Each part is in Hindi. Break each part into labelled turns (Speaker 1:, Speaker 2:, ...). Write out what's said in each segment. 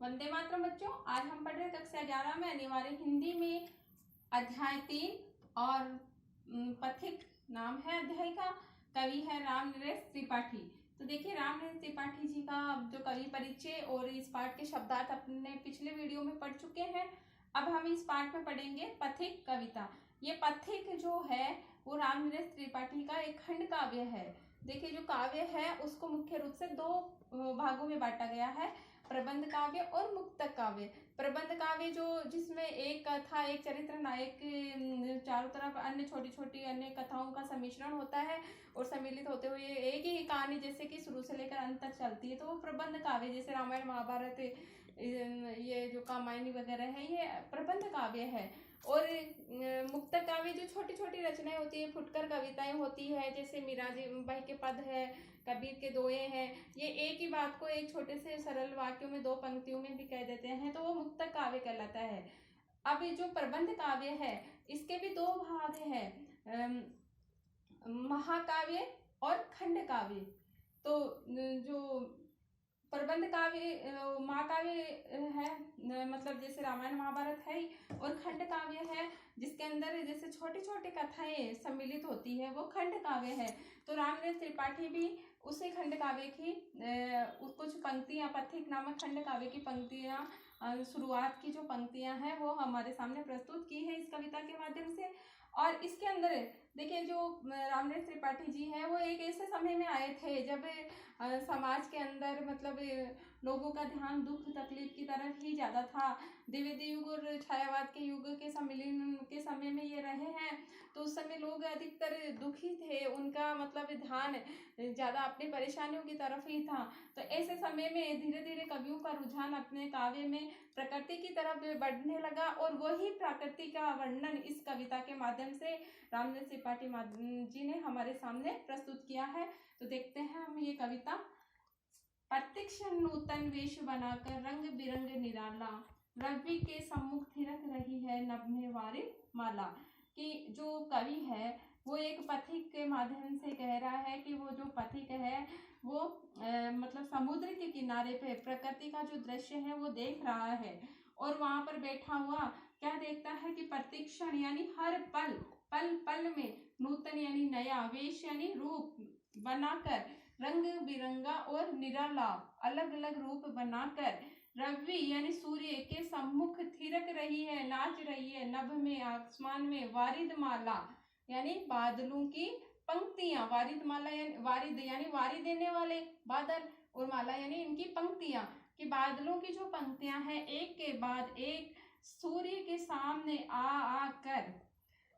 Speaker 1: वंदे मातरम बच्चों। आज हम पढ़ रहे कक्षा 11 में अनिवार्य हिंदी में अध्याय 3 और पथिक नाम है अध्याय का। कवि है रामनरेश त्रिपाठी। तो देखिए रामनरेश त्रिपाठी जी का जो कवि परिचय और इस पाठ के शब्दार्थ अपने पिछले वीडियो में पढ़ चुके हैं। अब हम इस पाठ में पढ़ेंगे पथिक कविता। ये पथिक जो है वो रामनरेश त्रिपाठी का एक खंड काव्य है। देखिए जो काव्य है उसको मुख्य रूप से दो भागों में बांटा गया है, प्रबंध काव्य और मुक्तक काव्य। प्रबंध काव्य जो जिसमें एक कथा, एक चरित्र नायक, चारों तरफ अन्य छोटी छोटी अन्य कथाओं का सम्मिश्रण होता है और सम्मिलित होते हुए एक ही कहानी जैसे कि शुरू से लेकर अंत तक चलती है, तो वो प्रबंध काव्य। जैसे रामायण महाभारत, ये जो कामायनी वगैरह है ये प्रबंध काव्य है। और मुक्तक काव्य जो छोटी छोटी रचनाएं होती है, फुटकर कविताएं होती है, जैसे मीरा जी भाई के पद है, कबीर के दोहे हैं, ये एक ही बात को एक छोटे से सरल वाक्यों में दो पंक्तियों में भी कह देते हैं, तो वो मुक्तक काव्य कहलाता है। अब ये जो प्रबंध काव्य है इसके भी दो भाग हैं, महाकाव्य और खंड काव्य। तो जो प्रबंध काव्य महाकाव्य है, मतलब जैसे रामायण महाभारत है, और खंड काव्य है जिसके अंदर जैसे छोटी छोटी कथाएं सम्मिलित होती है, वो खंड काव्य है। तो रामनरेश त्रिपाठी भी उसी खंड काव्य की कुछ पंक्तियां, पथिक नामक खंड काव्य की पंक्तियां, शुरुआत की जो पंक्तियां हैं वो हमारे सामने प्रस्तुत की है इस कविता के माध्यम से। और इसके अंदर देखिए जो रामनरेश त्रिपाठी जी हैं वो एक ऐसे समय में आए थे जब समाज के अंदर मतलब लोगों का ध्यान दुख तकलीफ की तरफ ही ज़्यादा था। द्विवेदी युग और छायावाद के युग के सम्मिलन के समय में ये रहे हैं, तो उस समय लोग अधिकतर दुखी थे, उनका मतलब ध्यान ज़्यादा अपनी परेशानियों की तरफ ही था। तो ऐसे समय में धीरे धीरे कवियों का रुझान अपने काव्य में प्रकृति की तरफ बढ़ने लगा और वही प्रकृति का वर्णन इस कविता के माध्यम से रामनरेश त्रिपाठी जी ने हमारे सामने प्रस्तुत किया है। तो देखते हैं हम ये कविता। प्रत्यक्ष नूतन वेश बनाकर रंग बिरंग निराला, रवि के सम्मुख थिरक रही है नभ में वारिद माला। कि जो कवि है वो एक पथिक के माध्यम से कह रहा है कि वो जो पथिक है वो मतलब समुद्र के किनारे पे प्रकृति का जो दृश्य है वो देख रहा है, और वहां पर बैठा हुआ क्या देखता है कि प्रतिक्षण यानी हर पल पल पल में नूतन यानी नया, वेश यानी रूप बनाकर, रंग बिरंगा और निराला अलग अलग रूप बनाकर, रवि यानी सूर्य के सम्मुख थिरक रही है, नाच रही है, नभ में आसमान में, वारिद माला यानी बादलों की पंक्तियां, वारिद माला यानी वारिद यानी वारी देने वाले बादल, और माला यानी इनकी पंक्तियां, कि बादलों की जो पंक्तियां हैं एक के बाद एक सूर्य के सामने आ कर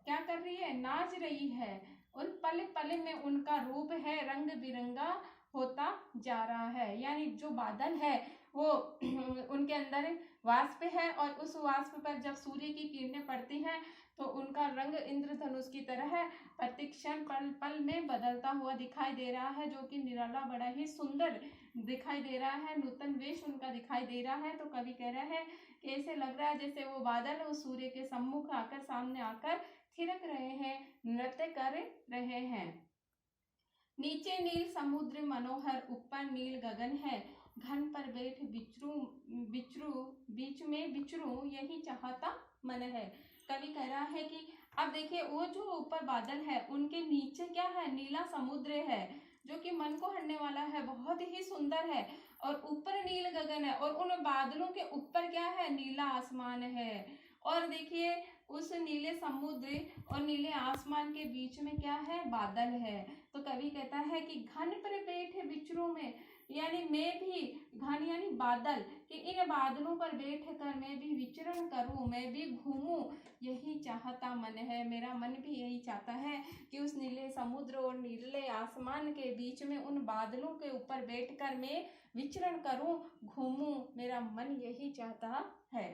Speaker 1: क्या कर रही है, नाच रही है, और पल पल में उनका रूप है रंग बिरंगा होता जा रहा है। यानी जो बादल है वो उनके अंदर वाष्प है, और उस वाष्प पर जब सूर्य की किरणें पड़ती हैं तो उनका रंग इंद्रधनुष की तरह प्रतिक्षण पल पल में बदलता हुआ दिखाई दे रहा है, जो कि निराला बड़ा ही सुंदर दिखाई दे रहा है, नूतन वेश उनका दिखाई दे रहा है। तो कवि कह रहा है कि ऐसे लग रहा है जैसे वो बादल उस सूर्य के सम्मुख आकर, सामने आकर थिरक रहे हैं, नृत्य कर रहे हैं। नीचे नील समुद्र मनोहर, ऊपर नील गगन है, घन पर बैठ बिचरू बिचरू बीच में बिचरू, यही चाहता मन है। कवि कह रहा है कि अब देखिए वो जो ऊपर बादल है उनके नीचे क्या है, नीला समुद्र है जो कि मन को हरने वाला है, बहुत ही सुंदर है, और ऊपर नील गगन है, और उन बादलों के ऊपर क्या है, नीला आसमान है। और देखिए उस नीले समुद्र और नीले आसमान के बीच में क्या है, बादल है। तो कवि कहता है कि घन पर बैठे विचरू में, यानी मैं भी, घन यानी बादल, कि इन बादलों पर बैठ कर मैं भी विचरण करूं, मैं भी घूमूं, यही चाहता मन है। मेरा मन भी यही चाहता है कि उस नीले समुद्र और नीले आसमान के बीच में उन बादलों के ऊपर बैठकर मैं विचरण करूं, घूमूं, मेरा मन यही चाहता है।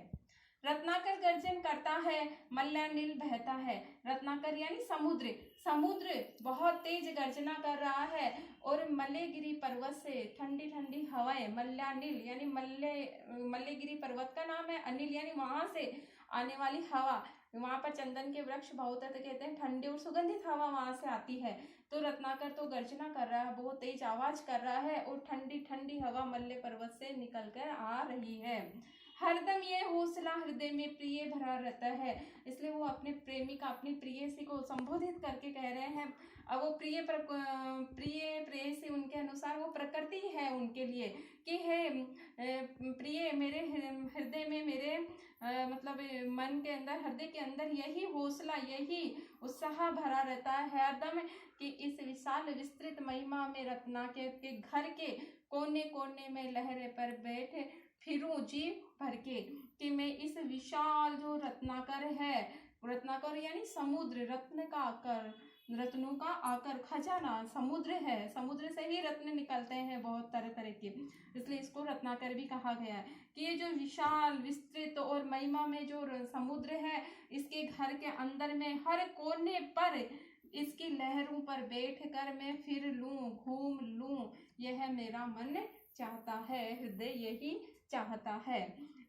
Speaker 1: रत्नाकर गर्जन करता है, मल्यानिल बहता है। रत्नाकर यानी समुद्र, समुद्र बहुत तेज गर्जना कर रहा है और मल्यगिरी पर्वत से ठंडी ठंडी हवाएं, मल्यानिल यानी मल्यगिरी पर्वत का नाम है, अनिल यानी वहां से आने वाली हवा, वहां पर चंदन के वृक्ष बहुत है तो कहते हैं ठंडी और सुगंधित हवा वहां से आती है। तो रत्नाकर तो गर्जना कर रहा है, बहुत तेज आवाज कर रहा है और ठंडी ठंडी हवा मल्य पर्वत से निकल कर आ रही है। हरदम ये हौसला हृदय में प्रिय भरा रहता है, इसलिए वो अपने प्रेमी का, अपनी प्रेयसी को संबोधित करके कह रहे हैं। अब वो प्रेयसी उनके अनुसार वो प्रकृति है उनके लिए कि हे प्रिय, मेरे हृदय में, मेरे मतलब मन के अंदर, हृदय के अंदर यही हौसला, यही उत्साह भरा रहता है हरदम कि इस विशाल विस्तृत महिमा में रत्नाकर के घर के कोने कोने में लहरे पर बैठे फिरूं जी भर के, कि मैं इस विशाल जो रत्नाकर है, रत्नाकर यानी समुद्र, रत्न का आकर, रत्नों का आकर, खजाना समुद्र है, समुद्र से ही रत्न निकलते हैं बहुत तरह तरह के, इसलिए इसको रत्नाकर भी कहा गया है। कि ये जो विशाल विस्तृत और महिमा में जो समुद्र है, इसके घर के अंदर में हर कोने पर इसकी लहरों पर बैठकर मैं फिर लूं, घूम लूं, यह मेरा मन चाहता है, हृदय यही चाहता है।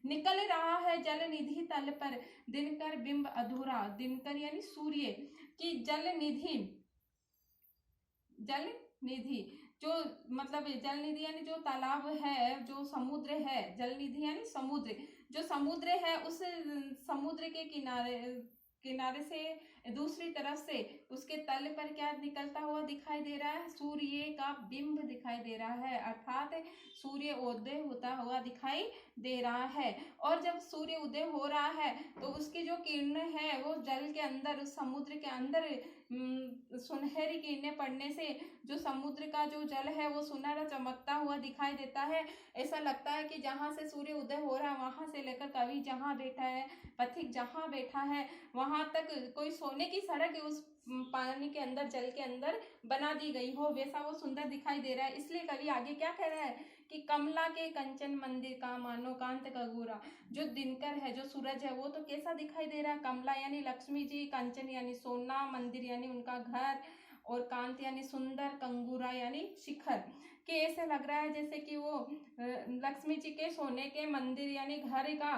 Speaker 1: निकल रहा है जल निधि तल पर दिनकर बिंब अधूरा, दिनकर यानी सूर्य की जल निधि, जल निधि जो मतलब जल निधि यानी जो तालाब है, जो समुद्र है, जल निधि यानी समुद्र, जो समुद्र है उस समुद्र के किनारे से दूसरी तरफ से उसके तल पर क्या निकलता हुआ दिखाई दे रहा है, सूर्य का बिंब दिखाई दे रहा है, अर्थात सूर्य उदय होता हुआ दिखाई दे रहा है। और जब सूर्य उदय हो रहा है तो उसकी जो किरणें है वो जल के अंदर, उस समुद्र के अंदर सुनहरी किरणें पड़ने से जो समुद्र का जो जल है वो सुनहरा चमकता हुआ दिखाई देता है। ऐसा लगता है कि जहाँ से सूर्य उदय हो रहा है वहां से लेकर कवि जहाँ बैठा है, पथिक जहाँ बैठा है, वहां तक कोई सोने की सड़क उस पानी के अंदर, जल के अंदर बना दी गई हो, वैसा वो सुंदर दिखाई दे रहा है। इसलिए कवि आगे क्या कह रहा है कि कमला के कंचन मंदिर का मानो कांत का गोरा, जो दिनकर है, जो सूरज है, वो तो कैसा दिखाई दे रहा है, कमला यानी लक्ष्मी जी, कंचन यानी सोना, मंदिर यानी उनका घर, और कांत यानी सुंदर, कंगूरा यानी शिखर, कि ऐसे लग रहा है जैसे कि वो लक्ष्मी जी के सोने के मंदिर यानी घर का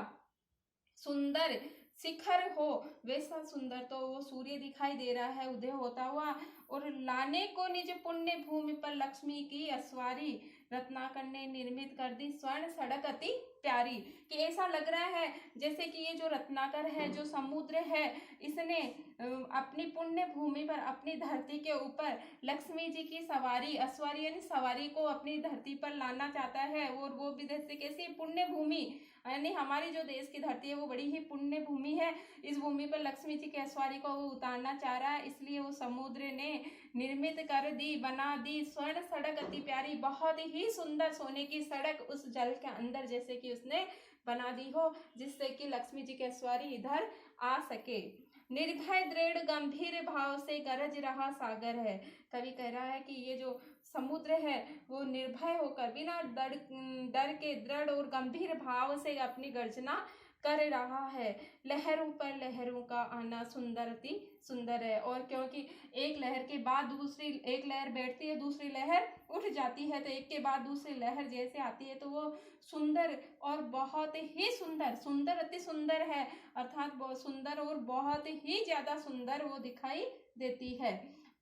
Speaker 1: सुंदर शिखर हो, वैसा सुंदर तो वो सूर्य दिखाई दे रहा है उदय होता हुआ। और लाने को निज पुण्य भूमि पर लक्ष्मी की असवारी, रत्नाकर ने निर्मित कर दी स्वर्ण सड़क अति प्यारी, कि ऐसा लग रहा है जैसे कि ये जो रत्नाकर है, जो समुद्र है, इसने अपनी पुण्य भूमि पर, अपनी धरती के ऊपर लक्ष्मी जी की सवारी, असवारी यानी सवारी को अपनी धरती पर लाना चाहता है। और वो भी जैसे कैसी पुण्य भूमि, यानी हमारी जो देश की धरती है वो बड़ी ही पुण्य भूमि है, इस भूमि पर लक्ष्मी जी के असवारी को वो उतारना चाह रहा है। इसलिए वो समुद्र ने निर्मित कर दी, बना दी स्वर्ण सड़क अति प्यारी, बहुत ही सुंदर सोने की सड़क उस जल के अंदर जैसे कि उसने बना दी हो, जिससे कि लक्ष्मी जी के असवारी इधर आ सके। निर्भय दृढ़ गंभीर भाव से गरज रहा सागर है, कवि कह रहा है कि ये जो समुद्र है वो निर्भय होकर, बिना डर के, दृढ़ और गंभीर भाव से अपनी गर्जना कर रहा है। लहरों पर लहरों का आना सुंदर अति सुंदर है, और क्योंकि एक लहर के बाद दूसरी, एक लहर बैठती है दूसरी लहर उठ जाती है, तो एक के बाद दूसरी लहर जैसे आती है तो वो सुंदर और बहुत ही सुंदर, सुंदर अति सुंदर है, अर्थात बहुत सुंदर और बहुत ही ज्यादा सुंदर वो दिखाई देती है।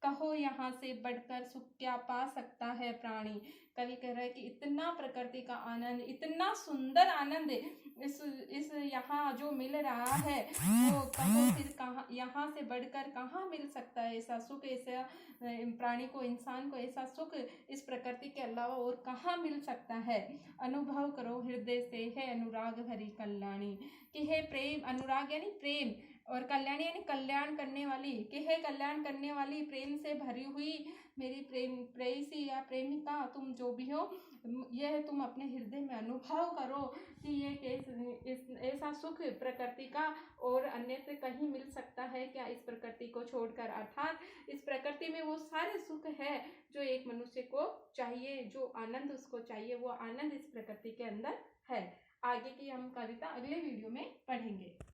Speaker 1: कहो यहाँ से बढ़कर सुख क्या पा सकता है प्राणी, कवि कह रहा है कि इतना प्रकृति का आनंद, इतना सुंदर आनंद इस यहाँ जो मिल रहा है, वो कहो फिर कहाँ, यहाँ से बढ़कर कहाँ मिल सकता है ऐसा सुख, ऐसा प्राणी को, इंसान को ऐसा सुख इस प्रकृति के अलावा और कहाँ मिल सकता है। अनुभव करो हृदय से है अनुराग भरी कल्याणी, कि है प्रेम, अनुराग यानी प्रेम, और कल्याणी यानी कल्याण करने वाली, कि है कल्याण करने वाली, प्रेम से भरी हुई मेरी प्रेयसी या प्रेमिका, तुम जो भी हो, यह तुम अपने हृदय में अनुभव करो कि ये ऐसा सुख प्रकृति का और अन्यत्र कहीं मिल सकता है क्या इस प्रकृति को छोड़कर, अर्थात इस प्रकृति में वो सारे सुख है जो एक मनुष्य को चाहिए, जो आनंद उसको चाहिए वो आनंद इस प्रकृति के अंदर है। आगे की हम कविता अगले वीडियो में पढ़ेंगे।